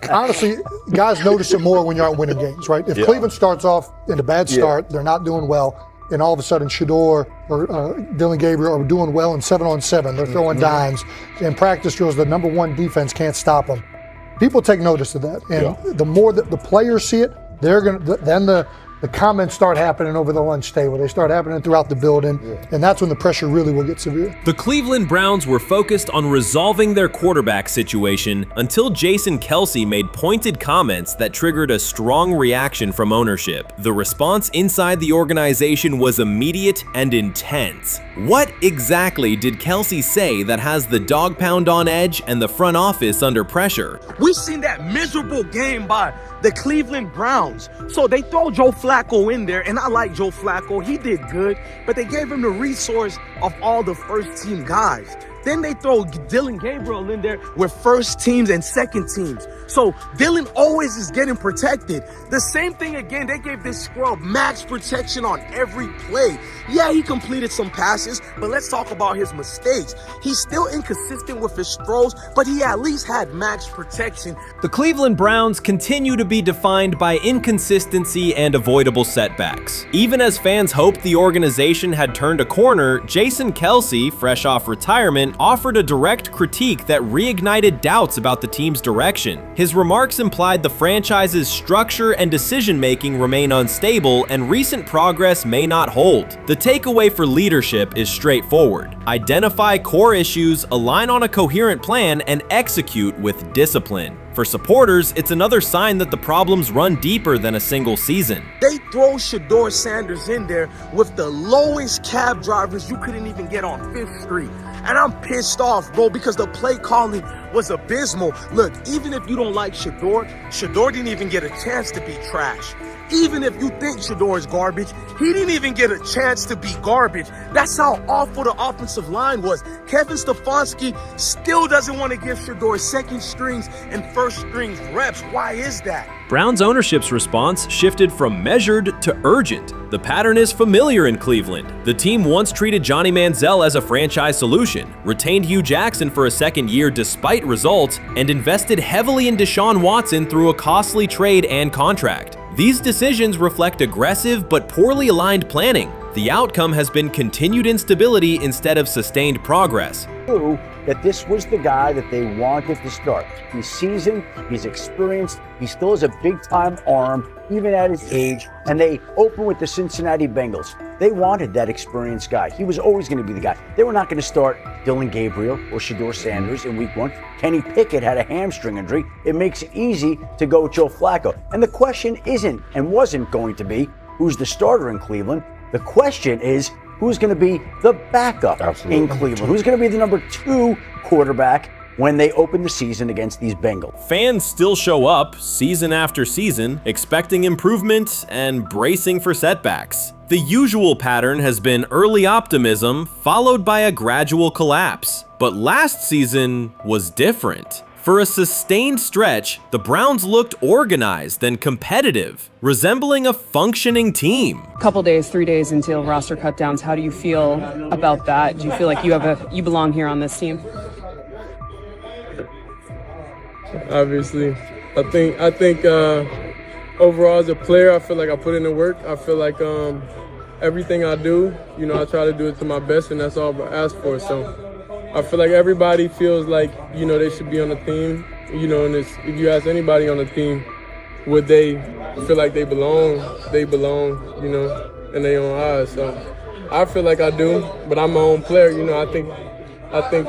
honestly, guys notice it more when you're out winning games, right? If Cleveland starts off in a bad start, they're not doing well, and all of a sudden Shedeur or Dillon Gabriel are doing well in 7-on-7, they're throwing dimes, and practice drills, the number one defense can't stop them. People take notice of that, and the more that the players see it, they're gonna then the comments start happening over the lunch table. They start happening throughout the building, and that's when the pressure really will get severe. The Cleveland Browns were focused on resolving their quarterback situation until Jason Kelce made pointed comments that triggered a strong reaction from ownership. The response inside the organization was immediate and intense. What exactly did Kelce say that has the dog pound on edge and the front office under pressure? We've seen that miserable game by the Cleveland Browns. So they throw Joe Flacco in there, and I like Joe Flacco. He did good, but they gave him the resource of all the first-team guys. Then they throw Dillon Gabriel in there with first teams and second teams. So Dillon always is getting protected. The same thing again, they gave this scrub max protection on every play. Yeah, he completed some passes, but let's talk about his mistakes. He's still inconsistent with his throws, but he at least had max protection. The Cleveland Browns continue to be defined by inconsistency and avoidable setbacks. Even as fans hoped the organization had turned a corner, Jason Kelce, fresh off retirement, offered a direct critique that reignited doubts about the team's direction. His remarks implied the franchise's structure and decision-making remain unstable and recent progress may not hold. The takeaway for leadership is straightforward. Identify core issues, align on a coherent plan, and execute with discipline. For supporters, it's another sign that the problems run deeper than a single season. They throw Shadeur Sanders in there with the lowest cab drivers you couldn't even get on 5th Street. And I'm pissed off, bro, because the play calling was abysmal. Look, even if you don't like Shedeur, Shedeur didn't even get a chance to be trash. Even if you think Shedeur is garbage, he didn't even get a chance to be garbage. That's how awful the offensive line was. Kevin Stefanski still doesn't want to give Shedeur second strings and first strings reps. Why is that? Browns ownership's response shifted from measured to urgent. The pattern is familiar in Cleveland. The team once treated Johnny Manziel as a franchise solution, retained Hugh Jackson for a second year despite results, and invested heavily in Deshaun Watson through a costly trade and contract. These decisions reflect aggressive but poorly aligned planning. The outcome has been continued instability instead of sustained progress. That this was the guy that they wanted to start. He's seasoned, he's experienced, he still has a big-time arm, even at his age, and they open with the Cincinnati Bengals. They wanted that experienced guy. He was always going to be the guy. They were not going to start Dillon Gabriel or Shadeur Sanders in week 1. Kenny Pickett had a hamstring injury. It makes it easy to go with Joe Flacco. And the question isn't and wasn't going to be who's the starter in Cleveland. The question is, who's going to be the backup in Cleveland? Who's going to be the number 2 quarterback when they open the season against these Bengals? Fans still show up season after season, expecting improvement and bracing for setbacks. The usual pattern has been early optimism followed by a gradual collapse. But last season was different. For a sustained stretch, the Browns looked organized and competitive, resembling a functioning team. Couple days, 3 days until roster cutdowns, how do you feel about that? Do you feel like you belong here on this team? Obviously, I think overall as a player, I feel like I put in the work. I feel like everything I do, I try to do it to my best, and that's all I ask for. So I feel like everybody feels like, they should be on the team, and if you ask anybody on the team, would they feel like they belong, in their own eyes. So I feel like I do, but I'm my own player, I think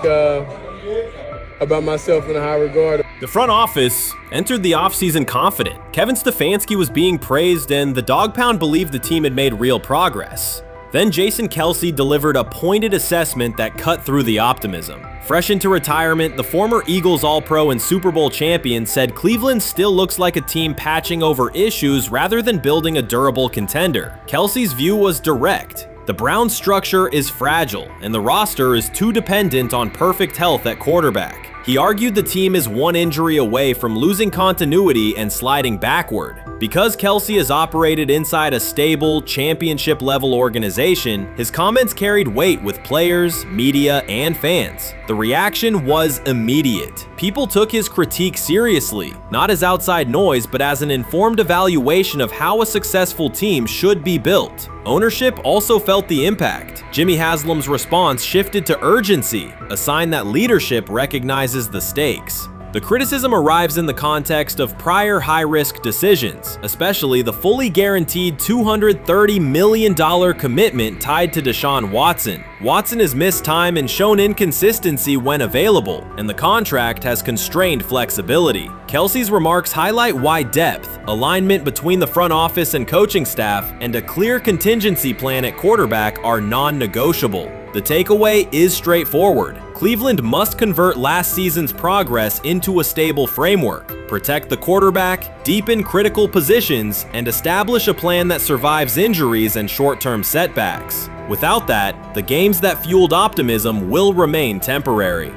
about myself in a high regard. The front office entered the offseason confident. Kevin Stefanski was being praised, and the Dog Pound believed the team had made real progress. Then Jason Kelce delivered a pointed assessment that cut through the optimism. Fresh into retirement, the former Eagles All-Pro and Super Bowl champion said Cleveland still looks like a team patching over issues rather than building a durable contender. Kelce's view was direct. The Browns' structure is fragile, and the roster is too dependent on perfect health at quarterback. He argued the team is one injury away from losing continuity and sliding backward. Because Kelce has operated inside a stable, championship-level organization, his comments carried weight with players, media, and fans. The reaction was immediate. People took his critique seriously, not as outside noise, but as an informed evaluation of how a successful team should be built. Ownership also felt the impact. Jimmy Haslam's response shifted to urgency, a sign that leadership recognizes the stakes. The criticism arrives in the context of prior high-risk decisions, especially the fully guaranteed $230 million commitment tied to Deshaun Watson. Watson has missed time and shown inconsistency when available, and the contract has constrained flexibility. Kelce's remarks highlight why depth, alignment between the front office and coaching staff, and a clear contingency plan at quarterback are non-negotiable. The takeaway is straightforward. Cleveland must convert last season's progress into a stable framework, protect the quarterback, deepen critical positions, and establish a plan that survives injuries and short-term setbacks. Without that, the games that fueled optimism will remain temporary.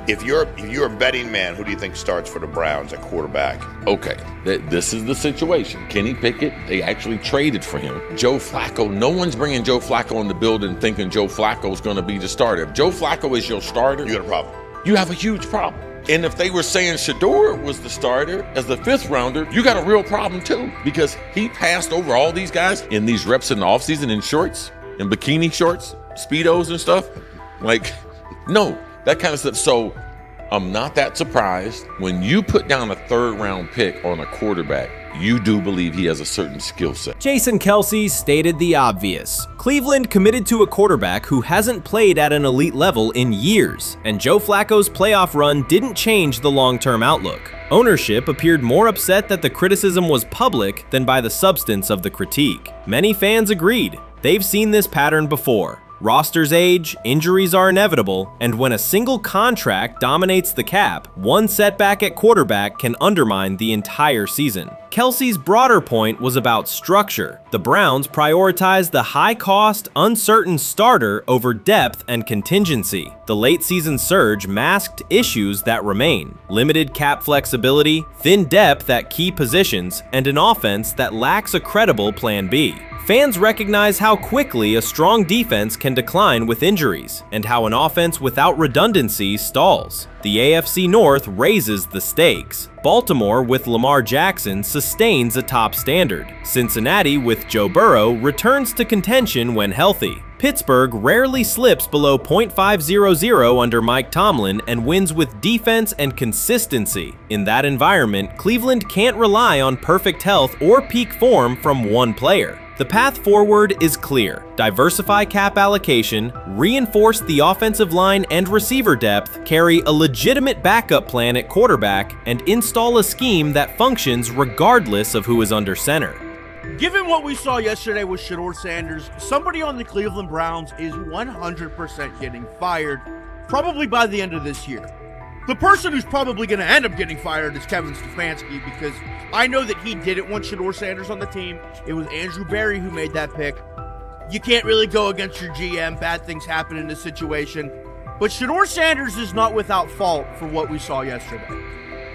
If you're a betting man, who do you think starts for the Browns at quarterback? Okay, this is the situation. Kenny Pickett, they actually traded for him. Joe Flacco, no one's bringing Joe Flacco in the building thinking Joe Flacco's going to be the starter. If Joe Flacco is your starter, You got a problem. you have a huge problem. And if they were saying Shedeur was the starter as the 5th rounder, you got a real problem too, because he passed over all these guys in these reps in the offseason in shorts, in bikini shorts, Speedos and stuff. Like, no. That kind of stuff. So I'm not that surprised when you put down a 3rd round pick on a quarterback. You do believe he has a certain skill set. Jason Kelce stated the obvious. Cleveland committed to a quarterback who hasn't played at an elite level in years, and Joe Flacco's playoff run didn't change the long-term outlook. Ownership appeared more upset that the criticism was public than by the substance of the critique. Many fans agreed. They've seen this pattern before. Rosters age, injuries are inevitable, and when a single contract dominates the cap, one setback at quarterback can undermine the entire season. Kelce's broader point was about structure. The Browns prioritized the high-cost, uncertain starter over depth and contingency. The late-season surge masked issues that remain: limited cap flexibility, thin depth at key positions, and an offense that lacks a credible plan B. Fans recognize how quickly a strong defense can decline with injuries, and how an offense without redundancy stalls. The AFC North raises the stakes. Baltimore with Lamar Jackson sustains a top standard. Cincinnati with Joe Burrow returns to contention when healthy. Pittsburgh rarely slips below .500 under Mike Tomlin and wins with defense and consistency. In that environment, Cleveland can't rely on perfect health or peak form from one player. The path forward is clear. Diversify cap allocation, reinforce the offensive line and receiver depth, carry a legitimate backup plan at quarterback, and install a scheme that functions regardless of who is under center. Given what we saw yesterday with Shadeur Sanders, somebody on the Cleveland Browns is 100% getting fired, probably by the end of this year. The person who's probably going to end up getting fired is Kevin Stefanski, because I know that he didn't want Shadeur Sanders on the team. It was Andrew Berry who made that pick. You can't really go against your GM. Bad things happen in this situation. But Shadeur Sanders is not without fault for what we saw yesterday.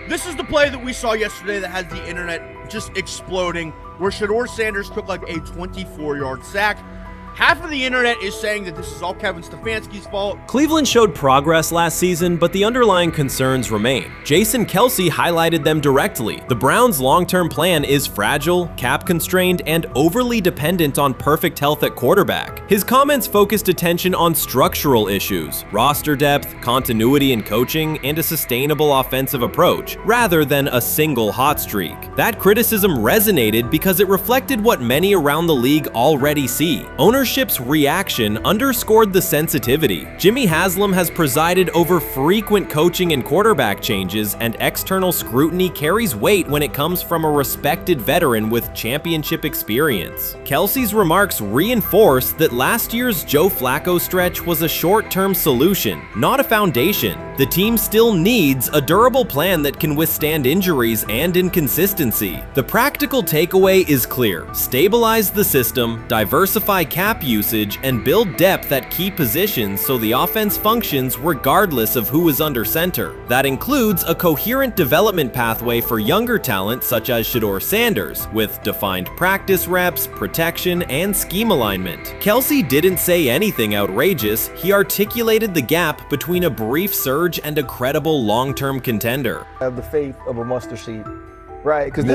This is the play that we saw yesterday that has the internet just exploding, where Shadeur Sanders took like a 24-yard sack. Half of the internet is saying that this is all Kevin Stefanski's fault. Cleveland showed progress last season, but the underlying concerns remain. Jason Kelce highlighted them directly. The Browns' long-term plan is fragile, cap-constrained, and overly dependent on perfect health at quarterback. His comments focused attention on structural issues, roster depth, continuity in coaching, and a sustainable offensive approach, rather than a single hot streak. That criticism resonated because it reflected what many around the league already see. Ownership's reaction underscored the sensitivity. Jimmy Haslam has presided over frequent coaching and quarterback changes, and external scrutiny carries weight when it comes from a respected veteran with championship experience. Kelce's remarks reinforce that last year's Joe Flacco stretch was a short-term solution, not a foundation. The team still needs a durable plan that can withstand injuries and inconsistency. The practical takeaway is clear: stabilize the system, diversify cap cap usage and build depth at key positions so the offense functions regardless of who is under center. That includes a coherent development pathway for younger talent such as Shadeur Sanders, with defined practice reps, protection, and scheme alignment. Kelce didn't say anything outrageous. He articulated the gap between a brief surge and a credible long-term contender. I have the faith of a mustard seed. Right, because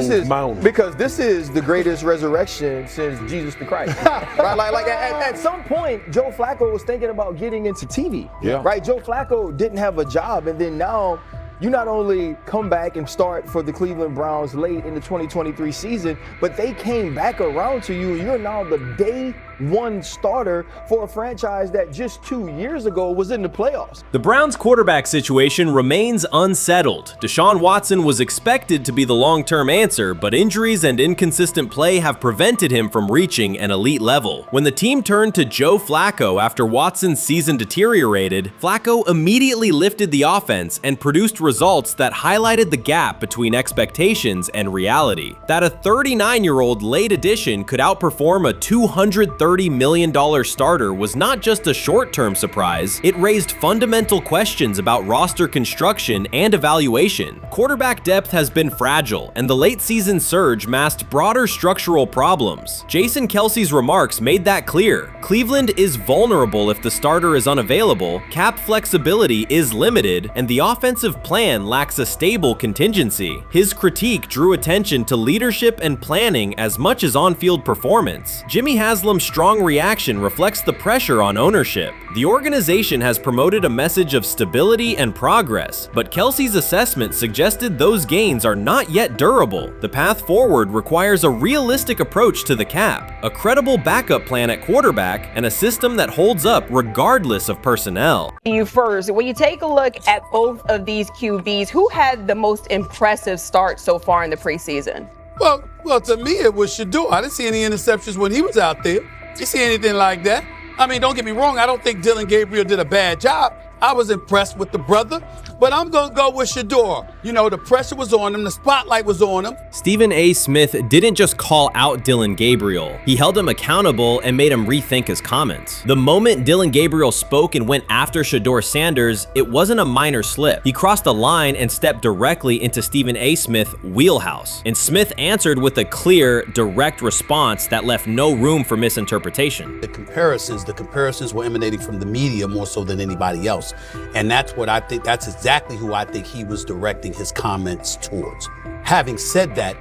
this is the greatest resurrection since Jesus the Christ. Right, like at some point, Joe Flacco was thinking about getting into TV. Yeah. Right, Joe Flacco didn't have a job, and then now you not only come back and start for the Cleveland Browns late in the 2023 season, but they came back around to you. You're now the day one starter for a franchise that just 2 years ago was in the playoffs. The Browns' quarterback situation remains unsettled. Deshaun Watson was expected to be the long-term answer, but injuries and inconsistent play have prevented him from reaching an elite level. When the team turned to Joe Flacco after Watson's season deteriorated, Flacco immediately lifted the offense and produced results that highlighted the gap between expectations and reality. That a 39-year-old late addition could outperform a $230 million starter was not just a short-term surprise, it raised fundamental questions about roster construction and evaluation. Quarterback depth has been fragile, and the late-season surge masked broader structural problems. Jason Kelce's remarks made that clear. Cleveland is vulnerable if the starter is unavailable, cap flexibility is limited, and the offensive plan lacks a stable contingency. His critique drew attention to leadership and planning as much as on-field performance. Jimmy Haslam's strong reaction reflects the pressure on ownership. The organization has promoted a message of stability and progress, but Kelce's assessment suggested those gains are not yet durable. The path forward requires a realistic approach to the cap, a credible backup plan at quarterback, and a system that holds up regardless of personnel. You first, when you take a look at both of these QBs, who had the most impressive start so far in the preseason? Well, to me, it was Shedeur. I didn't see any interceptions when he was out there. You see anything like that? I mean, don't get me wrong. I don't think Dillon Gabriel did a bad job. I was impressed with the brother, but I'm going to go with Shedeur. You know, the pressure was on him. The spotlight was on him. Stephen A. Smith didn't just call out Dillon Gabriel. He held him accountable and made him rethink his comments. The moment Dillon Gabriel spoke and went after Shadeur Sanders, it wasn't a minor slip. He crossed a line and stepped directly into Stephen A. Smith's wheelhouse. And Smith answered with a clear, direct response that left no room for misinterpretation. The comparisons were emanating from the media more so than anybody else. And that's what I think, that's exactly who I think he was directing his comments towards. Having said that,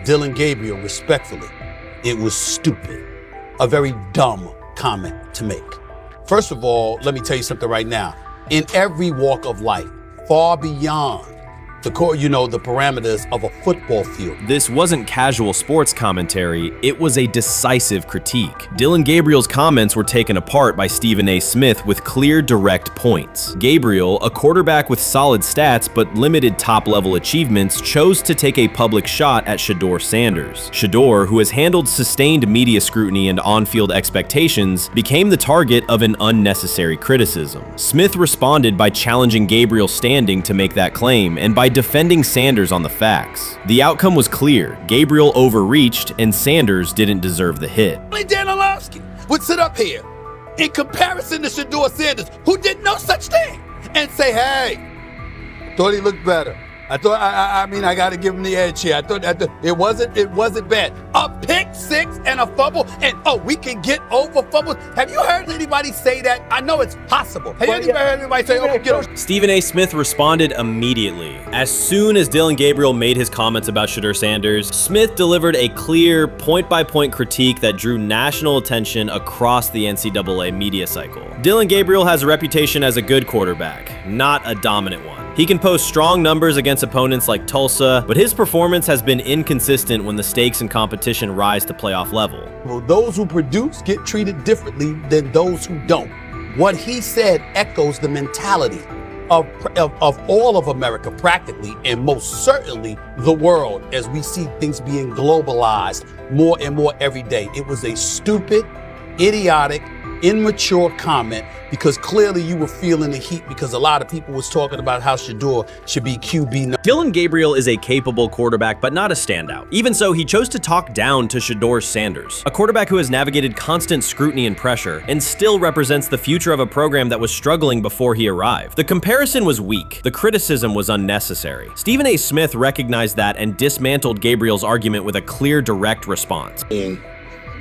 Dillon Gabriel, respectfully, it was stupid. A very dumb comment to make. First of all, let me tell you something right now. In every walk of life, far beyond the parameters of a football field. This wasn't casual sports commentary, it was a decisive critique. Dillon Gabriel's comments were taken apart by Stephen A. Smith with clear, direct points. Gabriel, a quarterback with solid stats but limited top-level achievements, chose to take a public shot at Shadeur Sanders. Shedeur, who has handled sustained media scrutiny and on-field expectations, became the target of an unnecessary criticism. Smith responded by challenging Gabriel's standing to make that claim, and by defending Sanders on the facts. The outcome was clear. Gabriel overreached, and Sanders didn't deserve the hit. Dan Orlovsky would sit up here in comparison to Shedeur Sanders, who did no such thing, and say, hey, thought he looked better. I got to give him the edge here. I thought it wasn't bad. A pick six and a fumble, and we can get over fumbles. Have you heard anybody say that? I know it's possible. Have you heard anybody say, get over? Stephen A. Smith responded immediately. As soon as Dillon Gabriel made his comments about Shedeur Sanders, Smith delivered a clear, point-by-point critique that drew national attention across the NCAA media cycle. Dillon Gabriel has a reputation as a good quarterback, not a dominant one. He can post strong numbers against opponents like Tulsa, but his performance has been inconsistent when the stakes and competition rise to playoff level. Well, those who produce get treated differently than those who don't. What he said echoes the mentality of all of America practically, and most certainly the world, as we see things being globalized more and more every day. It was a stupid, idiotic, immature comment because clearly you were feeling the heat because a lot of people was talking about how Shedeur should be QB. Dillon Gabriel is a capable quarterback, but not a standout. Even so, he chose to talk down to Shadeur Sanders, a quarterback who has navigated constant scrutiny and pressure and still represents the future of a program that was struggling before he arrived. The comparison was weak. The criticism was unnecessary. Stephen A. Smith recognized that and dismantled Gabriel's argument with a clear, direct response.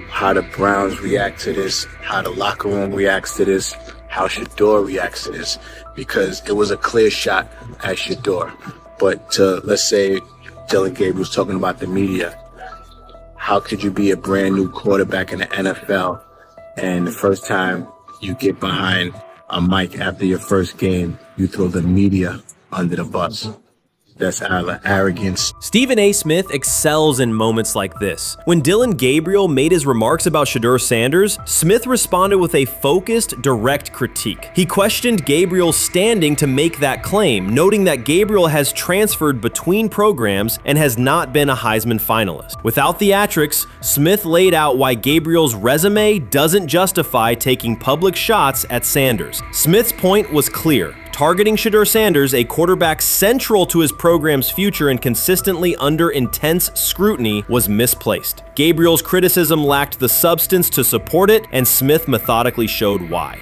How the Browns react to this, how the locker room reacts to this, how Shedeur reacts to this, because it was a clear shot at Shedeur. But let's say Dillon Gabriel's talking about the media. How could you be a brand new quarterback in the NFL and the first time you get behind a mic after your first game, you throw the media under the bus? That's arrogance. Stephen A. Smith excels in moments like this. When Dillon Gabriel made his remarks about Shedeur Sanders, Smith responded with a focused, direct critique. He questioned Gabriel's standing to make that claim, noting that Gabriel has transferred between programs and has not been a Heisman finalist. Without theatrics, Smith laid out why Gabriel's resume doesn't justify taking public shots at Sanders. Smith's point was clear. Targeting Shedeur Sanders, a quarterback central to his program's future and consistently under intense scrutiny, was misplaced. Gabriel's criticism lacked the substance to support it, and Smith methodically showed why.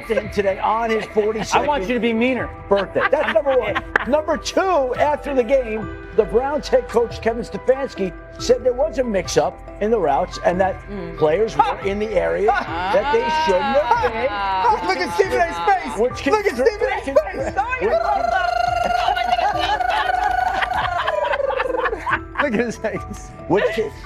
To him today on his 42nd I want you to be meaner. Birthday. That's number one. Number two, after the game, the Browns head coach Kevin Stefanski said there was a mix-up in the routes and that players were in the area that they shouldn't have been. Look at Stephen A's face. Look at Stephen A's face. Look at his face.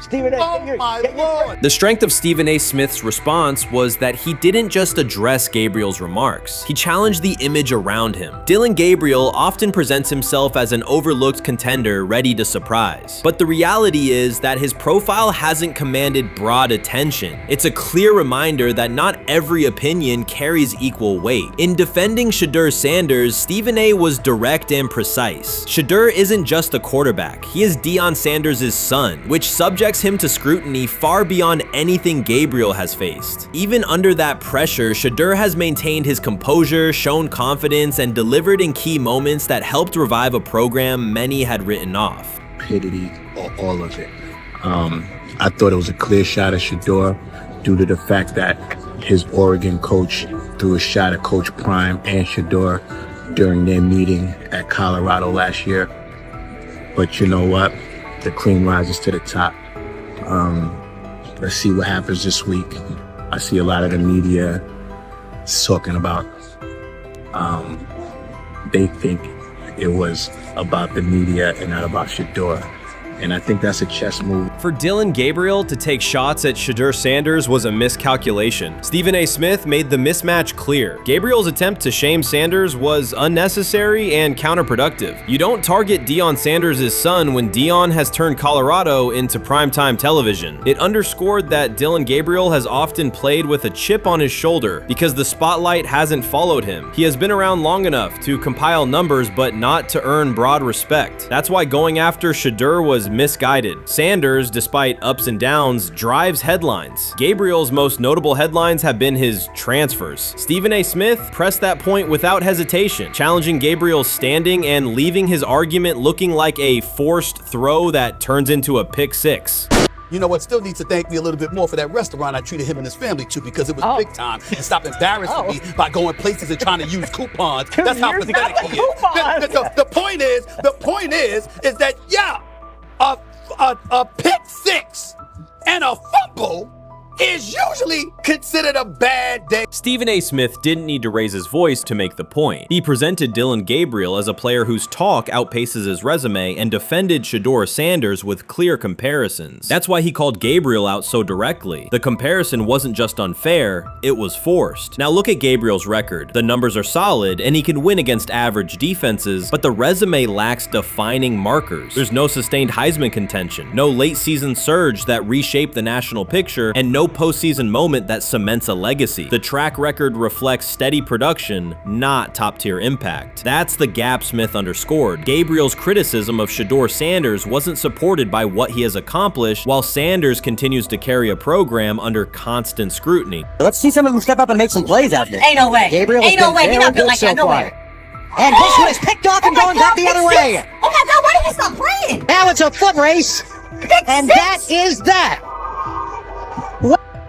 Stephen A. Oh my Lord. The strength of Stephen A. Smith's response was that he didn't just address Gabriel's remarks. He challenged the image around him. Dillon Gabriel often presents himself as an overlooked contender ready to surprise. But the reality is that his profile hasn't commanded broad attention. It's a clear reminder that not every opinion carries equal weight. In defending Shedeur Sanders, Stephen A. was direct and precise. Shedeur isn't just a quarterback. He is Deion Sanders' son, which subjects him to scrutiny far beyond anything Gabriel has faced. Even under that pressure, Shedeur has maintained his composure, shown confidence, and delivered in key moments that helped revive a program many had written off. Stupidity, all of it. I thought it was a clear shot at Shedeur due to the fact that his Oregon coach threw a shot at Coach Prime and Shedeur during their meeting at Colorado last year. But you know what? The cream rises to the top. Let's see what happens this week. I see a lot of the media talking about they think it was about the media and not about Shedeur. And I think that's a chess move. For Dillon Gabriel to take shots at Shedeur Sanders was a miscalculation. Stephen A. Smith made the mismatch clear. Gabriel's attempt to shame Sanders was unnecessary and counterproductive. You don't target Deion Sanders' son when Deion has turned Colorado into primetime television. It underscored that Dillon Gabriel has often played with a chip on his shoulder because the spotlight hasn't followed him. He has been around long enough to compile numbers but not to earn broad respect. That's why going after Shedeur was misguided. Sanders, despite ups and downs, drives headlines. Gabriel's most notable headlines have been his transfers. Stephen A. Smith pressed that point without hesitation, challenging Gabriel's standing and leaving his argument looking like a forced throw that turns into a pick six. You know what? Still needs to thank me a little bit more for that restaurant I treated him and his family to because it was big time and stop embarrassing me by going places and trying to use coupons. That's how pathetic he is. The point is that yeah, a pick six and a fumble is usually considered a bad day. Stephen A. Smith didn't need to raise his voice to make the point. He presented Dillon Gabriel as a player whose talk outpaces his resume and defended Shedeur Sanders with clear comparisons. That's why he called Gabriel out so directly. The comparison wasn't just unfair, it was forced. Now look at Gabriel's record. The numbers are solid and he can win against average defenses, but the resume lacks defining markers. There's no sustained Heisman contention, no late season surge that reshaped the national picture, and no postseason moment that cements a legacy. The track track record reflects steady production, not top-tier impact. That's the gap Smith underscored. Gabriel's criticism of Shadeur Sanders wasn't supported by what he has accomplished, while Sanders continues to carry a program under constant scrutiny. Let's see someone who step up and make some plays out there. Ain't no way. Gabriel Ain't no way. You're not built like that. No way. And this one is picked off and going back the other way. Oh my God, why did you stop playing? Now it's a foot race. And that is that.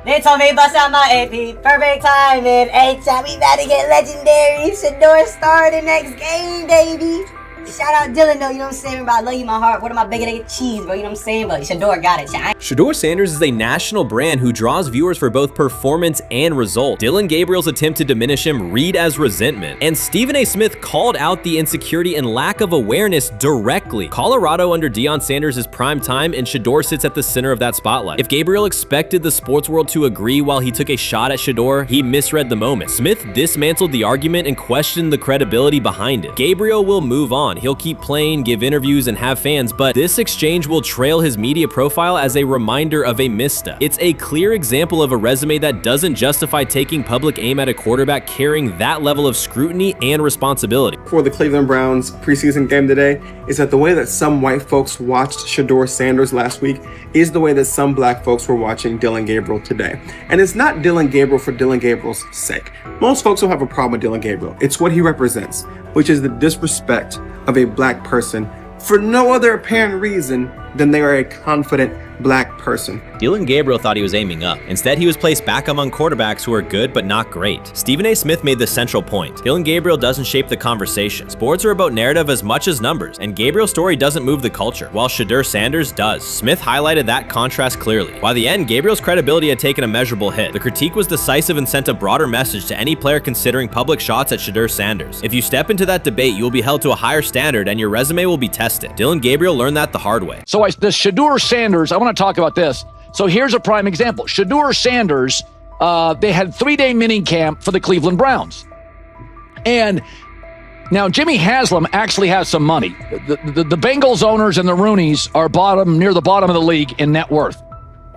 They told me bust out my AP. Perfect timing. H-time, we about to get legendary. Shedeur star the next game, baby. Shout out Dylan though, you know what I'm saying? Bro, I love you, my heart. What am I bigger than cheese, bro? You know what I'm saying? But Shedeur got it. Shadeur Sanders is a national brand who draws viewers for both performance and result. Dylan Gabriel's attempt to diminish him read as resentment. And Stephen A. Smith called out the insecurity and lack of awareness directly. Colorado under Deion Sanders is prime time, and Shedeur sits at the center of that spotlight. If Gabriel expected the sports world to agree while he took a shot at Shedeur, he misread the moment. Smith dismantled the argument and questioned the credibility behind it. Gabriel will move on. He'll keep playing, give interviews, and have fans, but this exchange will trail his media profile as a reminder of a misstep. It's a clear example of a resume that doesn't justify taking public aim at a quarterback carrying that level of scrutiny and responsibility. For the Cleveland Browns preseason game today is that the way that some white folks watched Shadeur Sanders last week is the way that some black folks were watching Dylan Gabriel today. And it's not Dylan Gabriel for Dylan Gabriel's sake. Most folks don't have a problem with Dylan Gabriel. It's what he represents, which is the disrespect of a black person for no other apparent reason than they are a confident black person. Dylan Gabriel thought he was aiming up. Instead, he was placed back among quarterbacks who are good but not great. Stephen A. Smith made the central point. Dylan Gabriel doesn't shape the conversation. Sports are about narrative as much as numbers, and Gabriel's story doesn't move the culture, while Shedeur Sanders does. Smith highlighted that contrast clearly. By the end, Gabriel's credibility had taken a measurable hit. The critique was decisive and sent a broader message to any player considering public shots at Shedeur Sanders. If you step into that debate, you will be held to a higher standard and your resume will be tested. Dylan Gabriel learned that the hard way. So the Shedeur Sanders, I want to talk about this. So here's a prime example. Shedeur Sanders, they had 3-day mini camp for the Cleveland Browns. And now Jimmy Haslam actually has some money. The Bengals owners and the Rooneys are near the bottom of the league in net worth.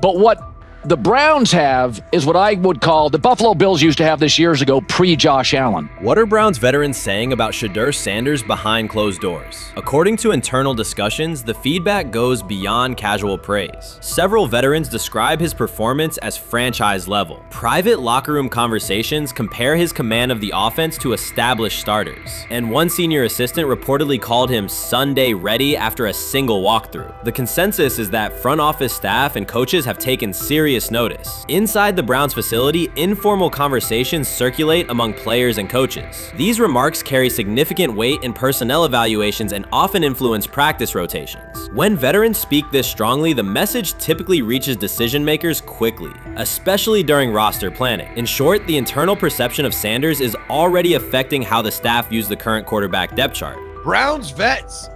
But what the Browns have is what I would call the Buffalo Bills used to have this years ago, pre-Josh Allen. What are Browns veterans saying about Shedeur Sanders behind closed doors? According to internal discussions, the feedback goes beyond casual praise. Several veterans describe his performance as franchise level. Private locker room conversations compare his command of the offense to established starters. And one senior assistant reportedly called him Sunday ready after a single walkthrough. The consensus is that front office staff and coaches have taken serious notice. Inside the Browns facility, informal conversations circulate among players and coaches. These remarks carry significant weight in personnel evaluations and often influence practice rotations. When veterans speak this strongly, the message typically reaches decision makers quickly, especially during roster planning. In short, the internal perception of Sanders is already affecting how the staff views the current quarterback depth chart. Browns vets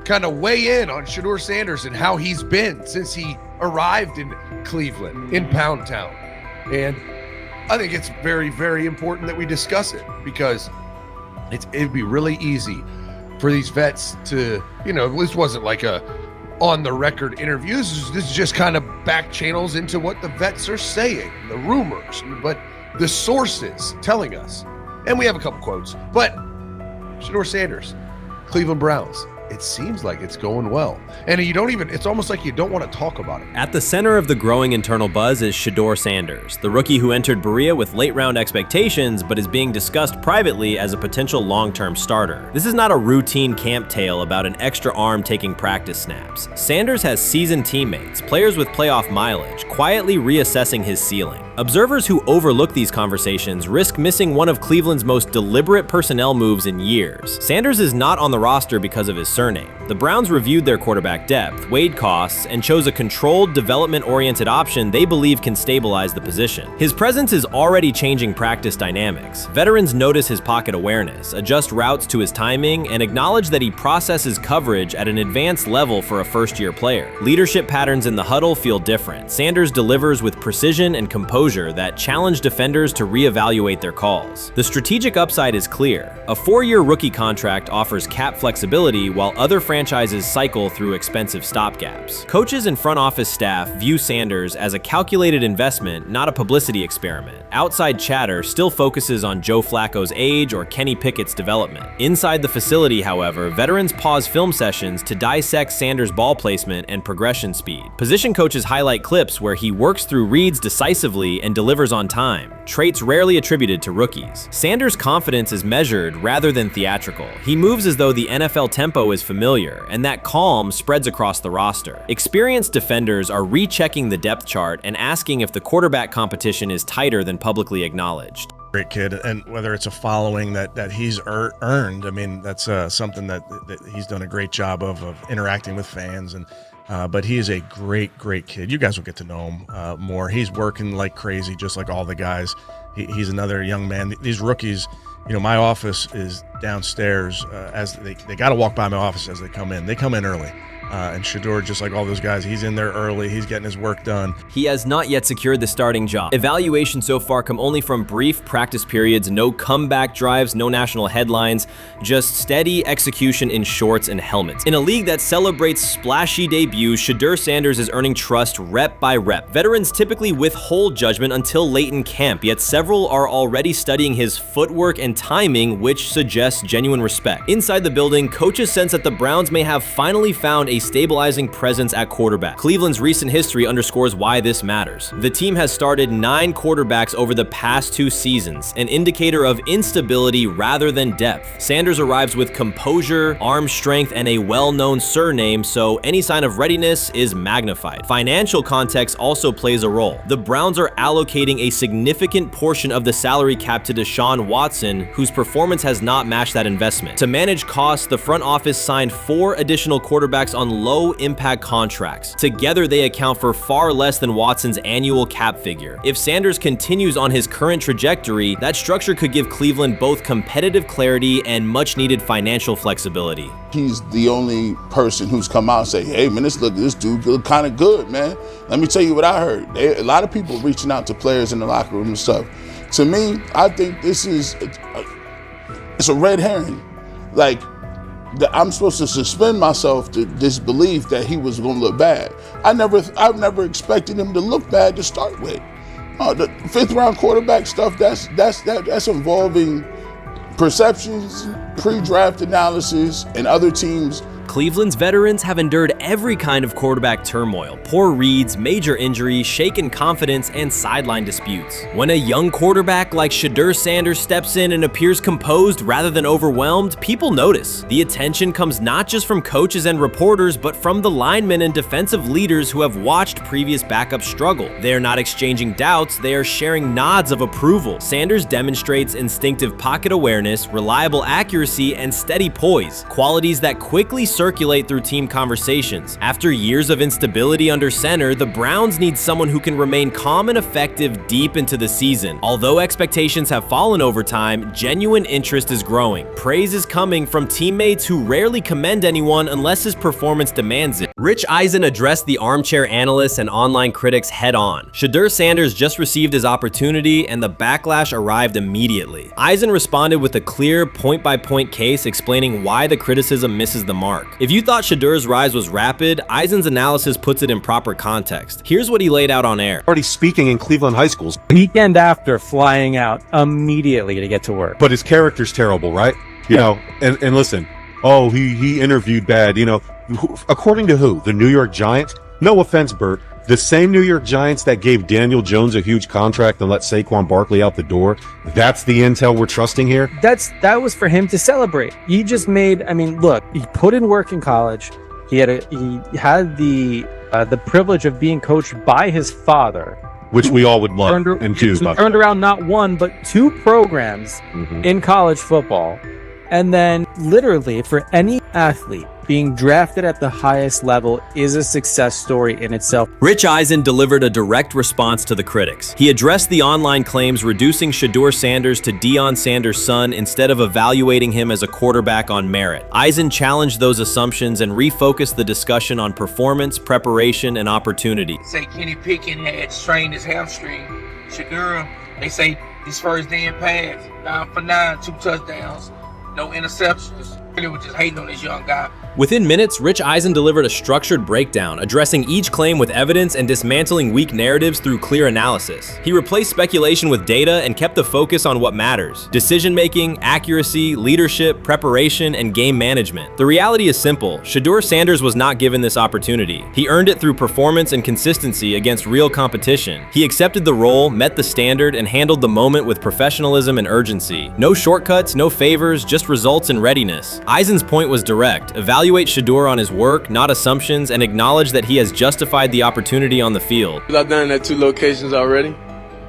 kind of weigh in on Shadeur Sanders and how he's been since he arrived in Cleveland, in Pound Town. And I think it's very, very important that we discuss it, because it'd be really easy for these vets to, this wasn't like a on the record interviews. This is just kind of back channels into what the vets are saying, the rumors, but the sources telling us. And we have a couple quotes, but Shadeur Sanders, Cleveland Browns, it seems like it's going well. And it's almost like you don't want to talk about it. At the center of the growing internal buzz is Shedeur Sanders, the rookie who entered Berea with late-round expectations but is being discussed privately as a potential long-term starter. This is not a routine camp tale about an extra arm taking practice snaps. Sanders has seasoned teammates, players with playoff mileage, quietly reassessing his ceiling. Observers who overlook these conversations risk missing one of Cleveland's most deliberate personnel moves in years. Sanders is not on the roster because of his surname. The Browns reviewed their quarterback depth, weighed costs, and chose a controlled, development-oriented option they believe can stabilize the position. His presence is already changing practice dynamics. Veterans notice his pocket awareness, adjust routes to his timing, and acknowledge that he processes coverage at an advanced level for a first-year player. Leadership patterns in the huddle feel different. Sanders delivers with precision and composure that challenge defenders to reevaluate their calls. The strategic upside is clear. A 4-year rookie contract offers cap flexibility while other franchises cycle through expensive stopgaps. Coaches and front office staff view Sanders as a calculated investment, not a publicity experiment. Outside chatter still focuses on Joe Flacco's age or Kenny Pickett's development. Inside the facility, however, veterans pause film sessions to dissect Sanders' ball placement and progression speed. Position coaches highlight clips where he works through reads decisively and delivers on time, traits rarely attributed to rookies. Sanders' confidence is measured rather than theatrical. He moves as though the NFL tempo is familiar, and that calm spreads across the roster. Experienced defenders are rechecking the depth chart and asking if the quarterback competition is tighter than publicly acknowledged. Great kid, and whether it's a following that he's earned, I mean, that's something that he's done a great job of interacting with fans. And but he is a great kid. You guys will get to know him more. He's working like crazy, just like all the guys. He's another young man. These rookies, you know, my office is downstairs. As they got to walk by my office as they come in. They come in early. And Shedeur, just like all those guys, he's in there early. He's getting his work done. He has not yet secured the starting job. Evaluations so far come only from brief practice periods, no comeback drives, no national headlines, just steady execution in shorts and helmets. In a league that celebrates splashy debuts, Shadeur Sanders is earning trust rep by rep. Veterans typically withhold judgment until late in camp, yet several are already studying his footwork and timing, which suggests genuine respect. Inside the building, coaches sense that the Browns may have finally found a stabilizing presence at quarterback. Cleveland's recent history underscores why this matters. The team has started 9 quarterbacks over the past 2 seasons, an indicator of instability rather than depth. Sanders arrives with composure, arm strength, and a well-known surname, so any sign of readiness is magnified. Financial context also plays a role. The Browns are allocating a significant portion of the salary cap to Deshaun Watson, whose performance has not matched that investment. To manage costs, the front office signed 4 additional quarterbacks on low-impact contracts. Together, they account for far less than Watson's annual cap figure. If Sanders continues on his current trajectory, that structure could give Cleveland both competitive clarity and much-needed financial flexibility. He's the only person who's come out and say, hey, man, this dude look kind of good, man. Let me tell you what I heard. A lot of people reaching out to players in the locker room and stuff. To me, I think this is it's a red herring. Like, I'm supposed to suspend myself to disbelief that he was going to look bad. I've never expected him to look bad to start with. The 5th round quarterback stuff, that's involving perceptions, pre-draft analysis, and other teams. Cleveland's veterans have endured every kind of quarterback turmoil, poor reads, major injuries, shaken confidence, and sideline disputes. When a young quarterback like Shadeur Sanders steps in and appears composed rather than overwhelmed, people notice. The attention comes not just from coaches and reporters, but from the linemen and defensive leaders who have watched previous backups struggle. They are not exchanging doubts, they are sharing nods of approval. Sanders demonstrates instinctive pocket awareness, reliable accuracy, and steady poise, qualities that quickly circulate through team conversations. After years of instability under center, the Browns need someone who can remain calm and effective deep into the season. Although expectations have fallen over time, genuine interest is growing. Praise is coming from teammates who rarely commend anyone unless his performance demands it. Rich Eisen addressed the armchair analysts and online critics head-on. Shedeur Sanders just received his opportunity, and the backlash arrived immediately. Eisen responded with a clear, point-by-point case explaining why the criticism misses the mark. If you thought Shadeur's rise was rapid, Eisen's analysis puts it in proper context. Here's what he laid out on air. Already speaking in Cleveland high schools. Weekend after, flying out immediately to get to work. But his character's terrible, right? You know, and listen, oh, he interviewed bad, you know. According to who? The New York Giants? No offense, Bert. The same New York Giants that gave Daniel Jones a huge contract and let Saquon Barkley out the door, that's the intel we're trusting here? That was for him to celebrate. He just made, I mean, look, he put in work in college. He had the privilege of being coached by his father, which we all would love and do. Turned around not 1 but 2 programs in college football. And then literally for any athlete, being drafted at the highest level is a success story in itself. Rich Eisen delivered a direct response to the critics. He addressed the online claims reducing Shedeur Sanders to Deion Sanders' son instead of evaluating him as a quarterback on merit. Eisen challenged those assumptions and refocused the discussion on performance, preparation, and opportunity. Say Kenny Pickett had strained his hamstring. Shedeur, they say his first day in pads, 9 for 9, 2 touchdowns, no interceptions. really was just hating on this young guy. Within minutes, Rich Eisen delivered a structured breakdown, addressing each claim with evidence and dismantling weak narratives through clear analysis. He replaced speculation with data and kept the focus on what matters: decision-making, accuracy, leadership, preparation, and game management. The reality is simple. Shadeur Sanders was not given this opportunity. He earned it through performance and consistency against real competition. He accepted the role, met the standard, and handled the moment with professionalism and urgency. No shortcuts, no favors, just results and readiness. Eisen's point was direct: evaluate Shedeur on his work, not assumptions, and acknowledge that he has justified the opportunity on the field. I've done it at 2 locations already,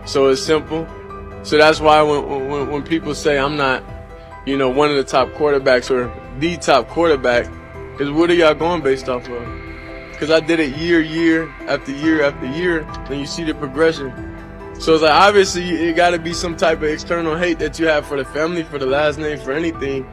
so it's simple. So that's why when people say I'm not, one of the top quarterbacks or the top quarterback, is what are y'all going based off of? Because I did it year after year after year, and you see the progression. So it's like, obviously, it got to be some type of external hate that you have for the family, for the last name, for anything,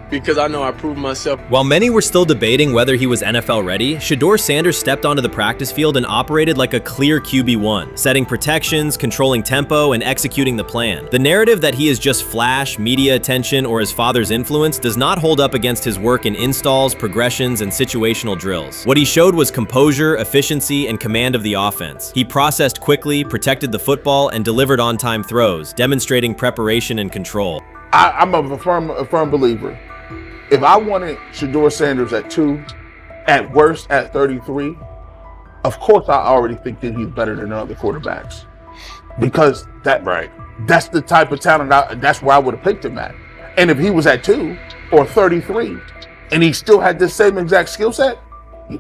because I know I proved myself. While many were still debating whether he was NFL ready, Shadeur Sanders stepped onto the practice field and operated like a clear QB1, setting protections, controlling tempo, and executing the plan. The narrative that he is just flash, media attention, or his father's influence does not hold up against his work in installs, progressions, and situational drills. What he showed was composure, efficiency, and command of the offense. He processed quickly, protected the football, and delivered on-time throws, demonstrating preparation and control. I'm a firm believer. If I wanted Shadeur Sanders at 2, at worst at 33, of course I already think that he's better than other quarterbacks, because that's the type of talent. That's where I would have picked him at. And if he was at 2 or 33, and he still had the same exact skill set,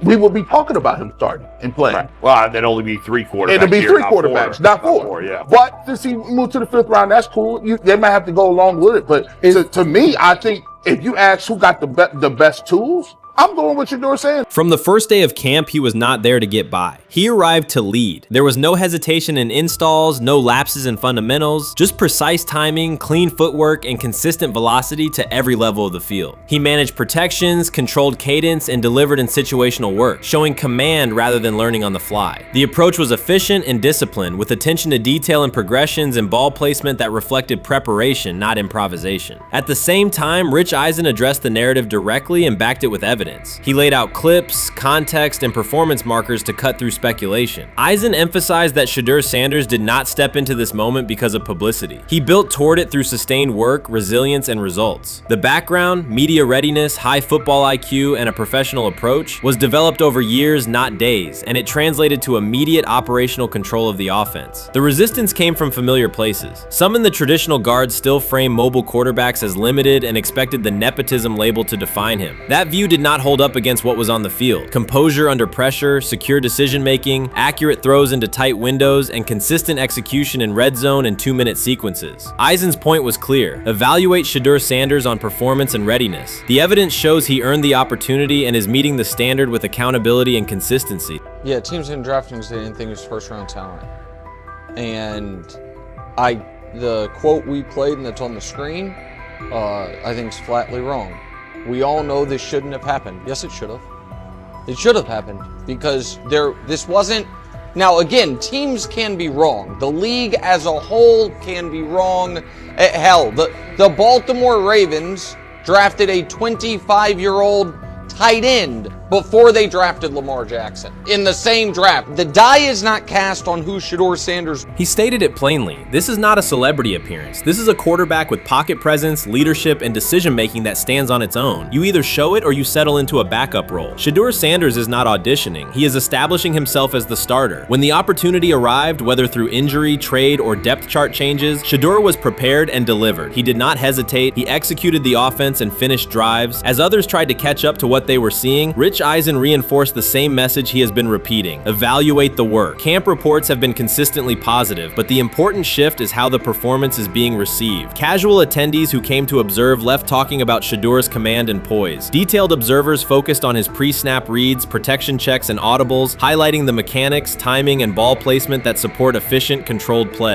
we would be talking about him starting and playing. Right. Well, there'd only be 3 quarterbacks. It'd be 3 quarterbacks, not 4. 4, yeah. But since he moved to the 5th round, that's cool. They might have to go along with it. But to me, I think if you ask who got the best tools, I'm going with Shedeur Sanders. From the first day of camp, he was not there to get by. He arrived to lead. There was no hesitation in installs, no lapses in fundamentals, just precise timing, clean footwork, and consistent velocity to every level of the field. He managed protections, controlled cadence, and delivered in situational work, showing command rather than learning on the fly. The approach was efficient and disciplined, with attention to detail and progressions and ball placement that reflected preparation, not improvisation. At the same time, Rich Eisen addressed the narrative directly and backed it with evidence. He laid out clips, context, and performance markers to cut through speculation. Eisen emphasized that Shadeur Sanders did not step into this moment because of publicity. He built toward it through sustained work, resilience, and results. The background, media readiness, high football IQ, and a professional approach was developed over years, not days, and it translated to immediate operational control of the offense. The resistance came from familiar places. Some in the traditional guard still frame mobile quarterbacks as limited and expected the nepotism label to define him. That view did not hold up against what was on the field. Composure under pressure, secure decision-making, accurate throws into tight windows, and consistent execution in red zone and 2-minute sequences. Eisen's point was clear: evaluate Shadeur Sanders on performance and readiness. The evidence shows he earned the opportunity and is meeting the standard with accountability and consistency. Yeah, teams didn't draft him because they didn't think he was first-round talent. And the quote we played and that's on the screen, I think is flatly wrong. We all know this shouldn't have happened. Yes, it should have. It should have happened because this wasn't. Now, again, teams can be wrong. The league as a whole can be wrong. Hell, the Baltimore Ravens drafted a 25-year-old tight end before they drafted Lamar Jackson in the same draft. The die is not cast on who Shadeur Sanders. He stated it plainly. This is not a celebrity appearance. This is a quarterback with pocket presence, leadership, and decision-making that stands on its own. You either show it or you settle into a backup role. Shadeur Sanders is not auditioning. He is establishing himself as the starter. When the opportunity arrived, whether through injury, trade, or depth chart changes, Shedeur was prepared and delivered. He did not hesitate. He executed the offense and finished drives. As others tried to catch up to what they were seeing, Rich Eisen reinforced the same message he has been repeating: evaluate the work. Camp reports have been consistently positive, but the important shift is how the performance is being received. Casual attendees who came to observe left talking about Shadeur's command and poise. Detailed observers focused on his pre-snap reads, protection checks, and audibles, highlighting the mechanics, timing, and ball placement that support efficient, controlled play.